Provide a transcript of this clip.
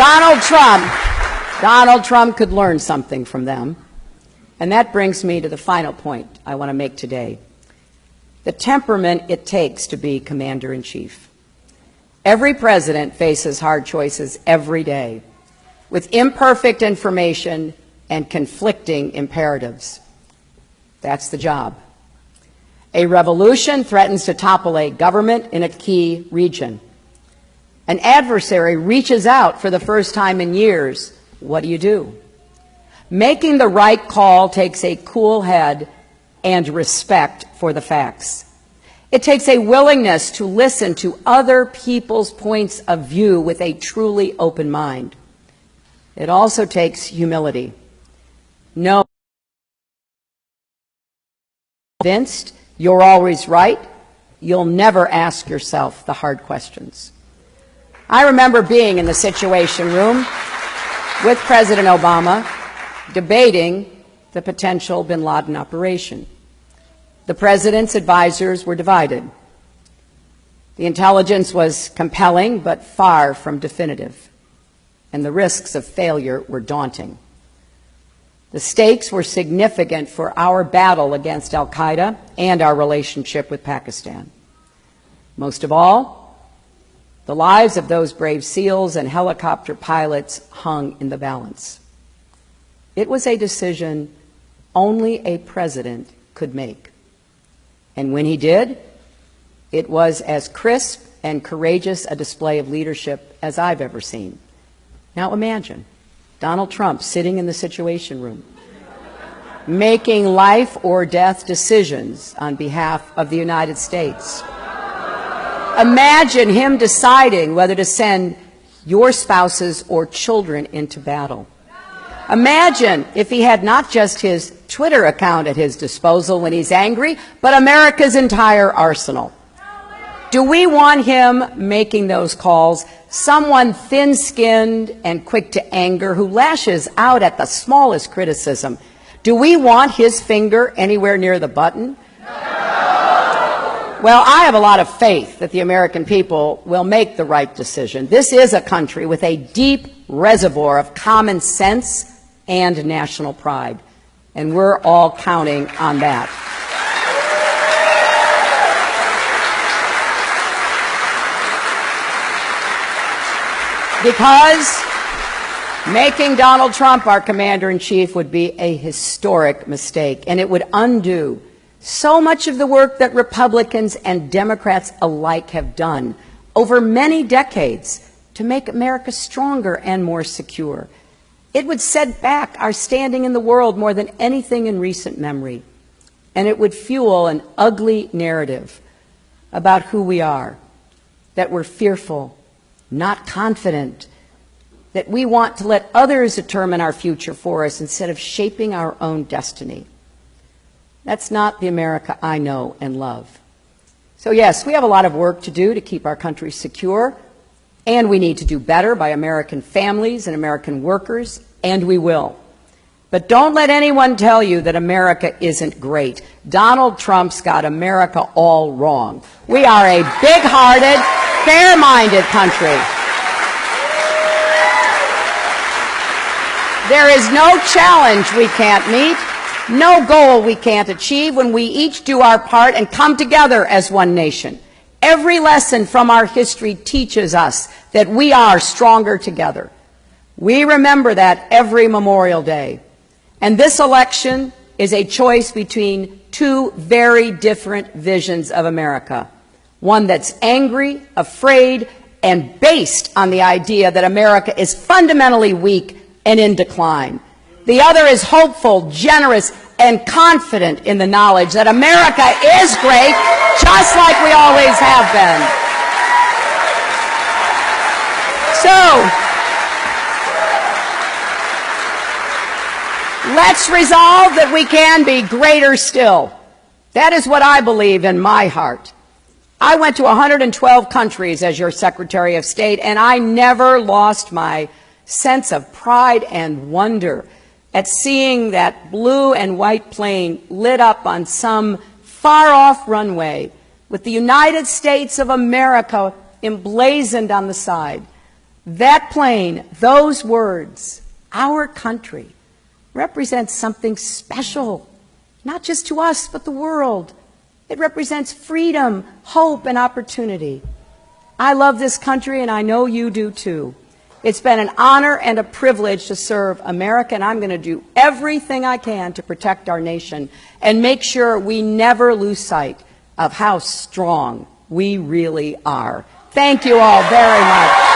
Donald Trump could learn something from them. And that brings me to the final point I want to make today. The temperament it takes to be commander-in-chief. Every president faces hard choices every day, with imperfect information and conflicting imperatives. That's the job. A revolution threatens to topple a government in a key region. An adversary reaches out for the first time in years. What do? Making the right call takes a cool head and respect for the facts. It takes a willingness to listen to other people's points of view with a truly open mind. It also takes humility. No, convinced you're always right, you'll never ask yourself the hard questions. I remember being in the Situation Room with President Obama debating the potential bin Laden operation. The president's advisors were divided. The intelligence was compelling but far from definitive, and the risks of failure were daunting. The stakes were significant for our battle against al-Qaeda and our relationship with Pakistan. Most of all, the lives of those brave SEALs and helicopter pilots hung in the balance. It was a decision only a president could make. And when he did, it was as crisp and courageous a display of leadership as I've ever seen. Now imagine Donald Trump sitting in the Situation Room, making life or death decisions on behalf of the United States. Imagine him deciding whether to send your spouses or children into battle. Imagine if he had not just his Twitter account at his disposal when he's angry, but America's entire arsenal. Do we want him making those calls? Someone thin-skinned and quick to anger who lashes out at the smallest criticism. Do we want his finger anywhere near the button? Well, I have a lot of faith that the American people will make the right decision. This is a country with a deep reservoir of common sense and national pride, and we're all counting on that. Because making Donald Trump our commander-in-chief would be a historic mistake, and it would undo so much of the work that Republicans and Democrats alike have done over many decades to make America stronger and more secure. It would set back our standing in the world more than anything in recent memory, and it would fuel an ugly narrative about who we are, that we're fearful, not confident, that we want to let others determine our future for us instead of shaping our own destiny. That's not the America I know and love. So yes, we have a lot of work to do to keep our country secure, and we need to do better by American families and American workers, and we will. But don't let anyone tell you that America isn't great. Donald Trump's got America all wrong. We are a big-hearted, fair-minded country. There is no challenge we can't meet, no goal we can't achieve when we each do our part and come together as one nation. Every lesson from our history teaches us that we are stronger together. We remember that every Memorial Day. And this election is a choice between two very different visions of America. One that's angry, afraid, and based on the idea that America is fundamentally weak and in decline. The other is hopeful, generous, and confident in the knowledge that America is great, just like we always have been. So, let's resolve that we can be greater still. That is what I believe in my heart. I went to 112 countries as your Secretary of State, and I never lost my sense of pride and wonder at seeing that blue and white plane lit up on some far-off runway with the United States of America emblazoned on the side. That plane, those words, our country, represents something special, not just to us, but the world. It represents freedom, hope, and opportunity. I love this country, and I know you do too. It's been an honor and a privilege to serve America, and I'm going to do everything I can to protect our nation and make sure we never lose sight of how strong we really are. Thank you all very much.